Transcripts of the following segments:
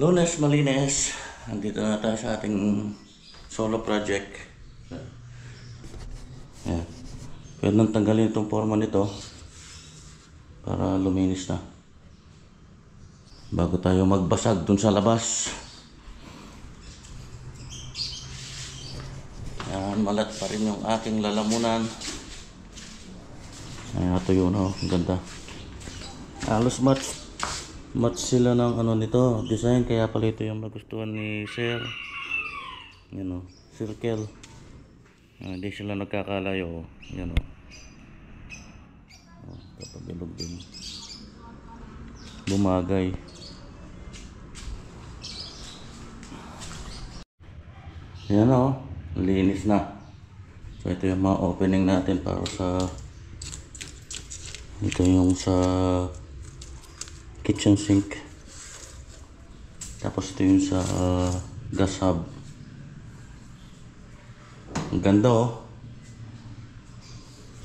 Lunes, Malines. Andito na tayo sa ating solo project. Ayan. Pwede nang tanggalin itong forma nito para luminis na. Bago tayo magbasag dun sa labas. Ayan, malat pa rin yung aking lalamunan. Ayan, ito yun, oh. Ang ganda. Halos match sila ng ano nito, design, kaya pala ito yung nagustuhan ni Sir. Yan o, circle. Hindi sila nagkakalayo. Yan o. Papabilog din. Bumagay. Yan o, linis na. So ito yung mga opening natin para sa, ito yung sa kitchen sink, tapos ito yung sa gas hub. Ang ganda oh,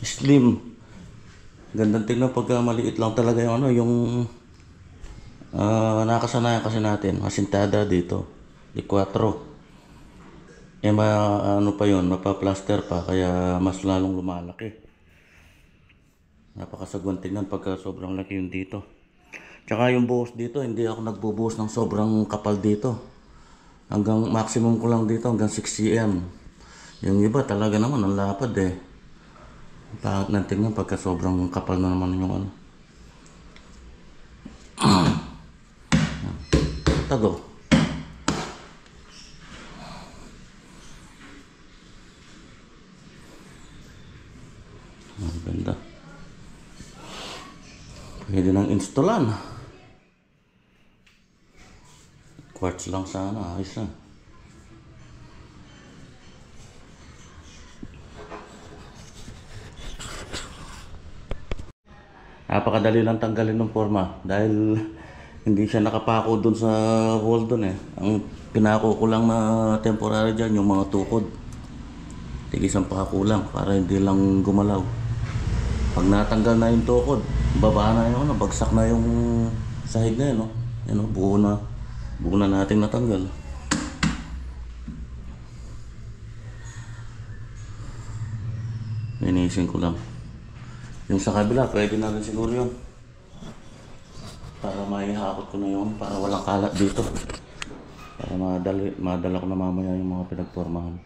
slim, gandang tingnan pagka maliit lang talaga yung ano, yung nakasanayan kasi natin, masintada dito di 4 ano pa yun, mapaplaster pa, kaya mas lalong lumalaki. Napakasagwan tingnan pagka sobrang laki yung dito. Tsaka yung buhos dito, hindi ako nagbubuhos ng sobrang kapal dito. Hanggang maximum ko lang dito, hanggang 6 cm. Yung iba talaga naman, ang lapad eh. Pangit na tingnan pagka sobrang kapal na naman yung ano. Tago. Ang ganda. Pwede nang installan. Quartz lang sana, ayos na. Napakadali lang tanggalin ng forma dahil hindi siya nakapako dun sa wall dun eh. Ang pinako ko lang na temporary dyan, yung mga tukod. Tigisang pako lang para hindi lang gumalaw. Pag natanggal na yung tukod, baba na yung ano, bagsak na yung sahig na yun, no? Yan, no? Buo na natin natanggal. Linisin ko lang. Yung sa kabila, pwede na rin siguro yun. Para maihakot ko na yun, para walang kalat dito. Para madala ko na mamaya yung mga pinagpormahan.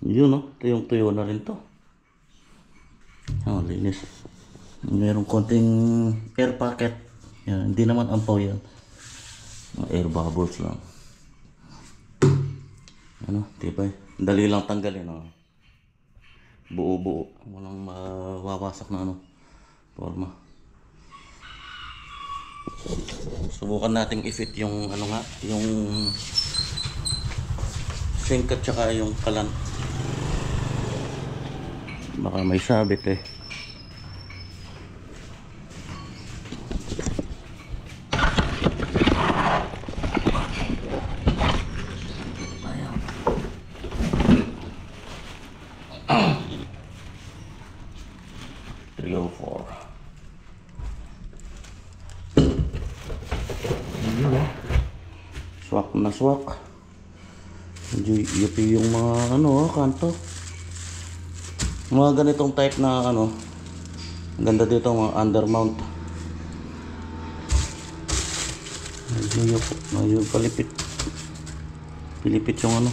Yun no, tuyong-tuyo na rin to. Oh, linis. Mayroong konting air pocket. Yan, hindi naman ampaw yan. Air bubbles lang. Ano, tibay. Dali lang tanggalin, oh. Buo-buo. Walang mawawasak na ano, forma. Subukan nating i-fit yung ano nga, yung sink at saka yung kalan. Baka may sabit eh. 304. Swak na swak. Medyo yupi yung mga kanto. Mga ganitong type na ganda dito mga undermount. Medyo palipit. Pilipit yung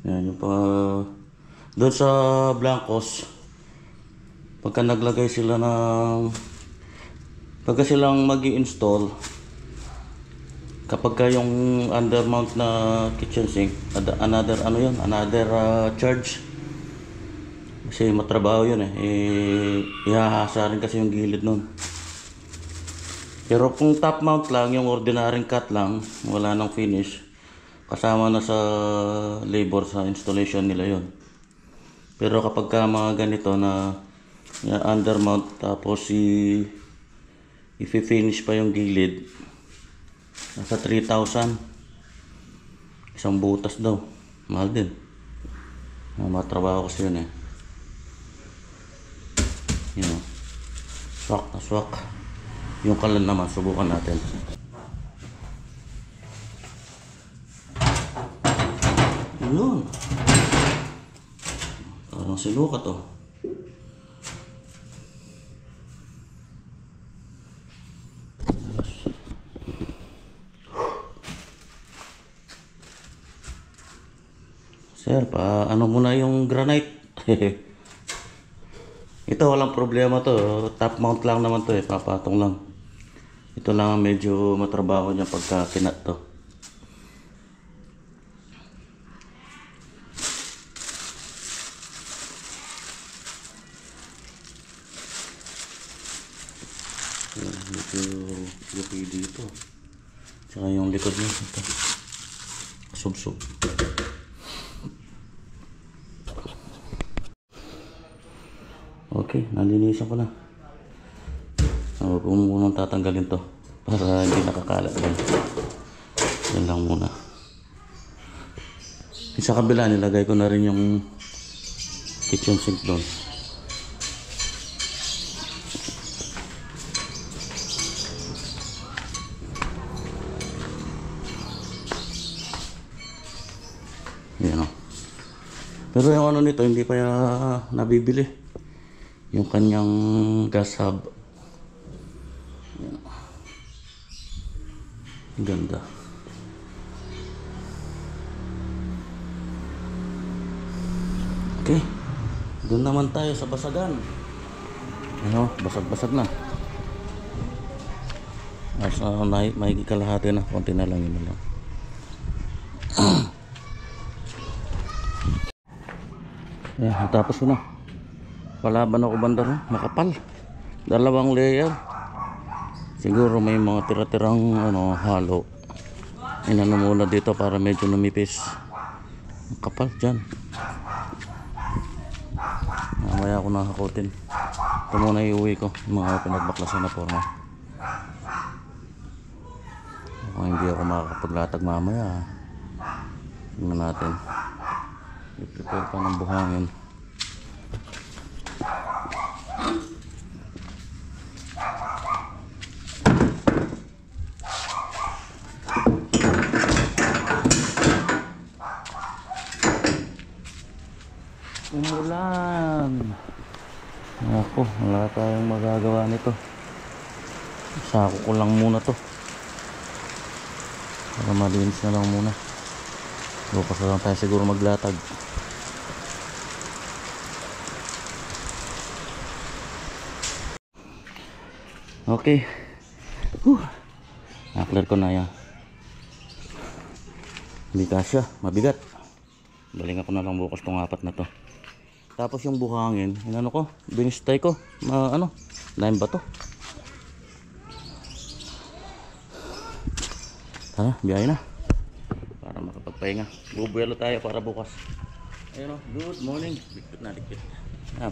yan yung doon sa blancos, pagka naglagay sila pagka silang mag-i-install, kapag yung undermount na kitchen sink, another charge, kasi matrabaho yun ihahasa rin kasi yung gilid nun. Pero kung top mount lang, yung ordinary cut lang, wala nang finish, kasama na sa labor sa installation nila yon. Pero kapag ka mga ganito na undermount, tapos i-finish pa yung gilid, nasa 3,000 isang butas daw. Mahal din. Matrabaho kasi yun swak na swak. Yung kalan naman, subukan natin. Yun. Parang sinukat Sir, muna yung granite. Ito walang problema to. Top mount lang naman to papatong lang. Ito lang medyo matrabaho niya pagka kinat to. Medyo lupi dito. Tsaka yung likod niya ito. Subsub. Okay, nalinisan ko na. Huwag ko munang tatanggalin to para hindi nakakalat lang. Yan lang muna. Sa kabila nilagay ko na rin yung kitchen sink doon. Yan Pero yung nito hindi pa nabibili. Yung kanyang gas hub. Ganda. Okay. Doon naman tayo sa basagan. Basag-basag na. May kalahati na. Konti na lang yun lang. Tapos ko na. Palaban ako banda ron. Makapal. 2 layer. Siguro may mga tira-tirang halo. Inano muna dito para medyo numipis. Kapal dyan. Mamaya ako nakakutin. Ito muna iuwi ko. Mga pinagbaklasan na forma. Kung hindi ako makakapaglatag mamaya, tingnan natin. I-prepare pa ng buhangin. Umulan. Ako, wala tayong magagawa nito. Sako ko lang muna to para malinis na lang muna. Bukas na lang tayo siguro maglatag. Okay. Na-clear ko na yan. Hindi kasya, mabigat. Balingan ko na lang bukas tong 4 na to. Tapos yung buhangin, binistay ko. Lime ba to? Tara, biyahe na. Para makapagpahinga. Bubuelo tayo para bukas. Ayun good morning. Dikit na dikit.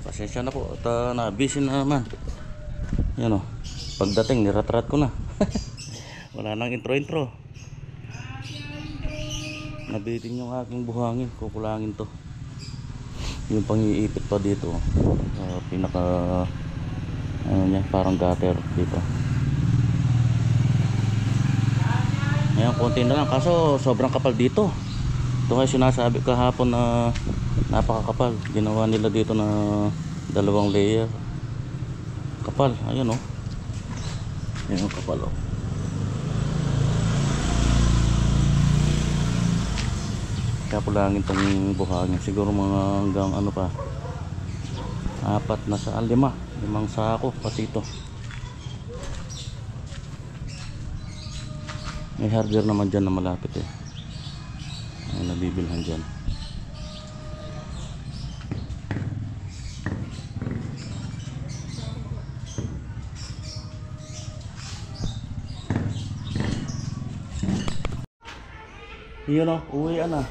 Pasensya na po. At busy na naman. Ayun pagdating, niratrat ko na. Wala nang intro. Nabitin yung aking buhangin. Kukulangin to. Yung pang-iipit pa dito. Pinaka ano niya, parang gutter dito. Ngayon konti na lang. Kaso sobrang kapal dito. Ito kayo sinasabi kahapon na napakakapal. Ginawa nila dito na 2 layer. Kapal. Ayun oh. Ayun ang kapal oh. Kaya pulangin itong buhangin. Siguro mga hanggang ano pa, 4 na sa 5 sako kasi ito. May hardware naman dyan na malapit eh. Ay nabibilhan dyan. Yun o, uwian na.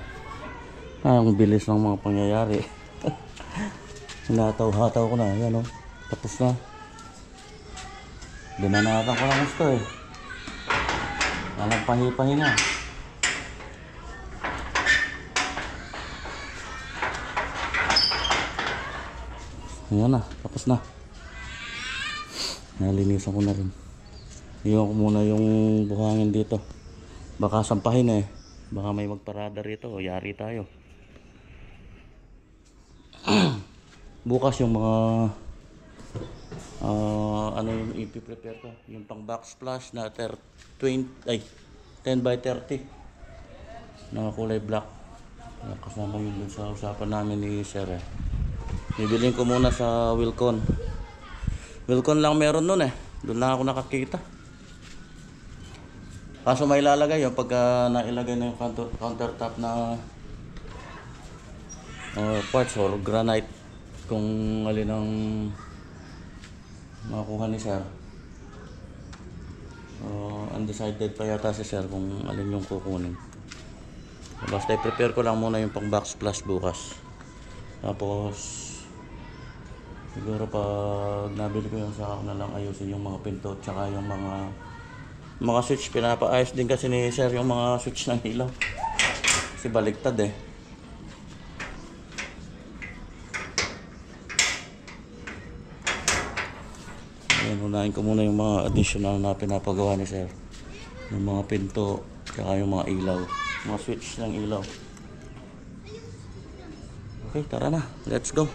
Ang bilis ng mga pangyayari. Hinataw-hataw ko na. Yan o, tapos na. Dinanatan ko lang gusto eh. Walang pahi-pahinga. Yan na, tapos na. Nalinisan ko na rin. Iyon ko muna yung buhangin dito. Baka sampahin eh. Baka may magparada rito. Yari tayo. Bukas yung mga ano yung ipiprepare ko, yung pang backsplash na 10 by 30 na kulay black. Kasama yun dun sa usapan namin ni Sir eh. Bibilin ko muna sa Wilcon lang meron nun eh. Doon lang ako nakakita. Kaso may ilalagay yun pagka nailagay na yung countertop na parts or granite, kung alin ang makuha ni Sir. Undecided pa yata si Sir kung alin yung kukunin. Basta i-prepare ko lang muna yung pang backsplash bukas. Tapos siguro pag nabili ko yung saka na lang ayusin yung mga pinto tsaka yung mga switch. Pinapaayos din kasi ni Sir yung mga switch ng ilaw kasi baligtad eh. Ayan, unahin ko muna yung mga additional na pinapagawa ni Sir, yung mga pinto tsaka yung mga ilaw, mga switch ng ilaw. Okay, tara na, let's go.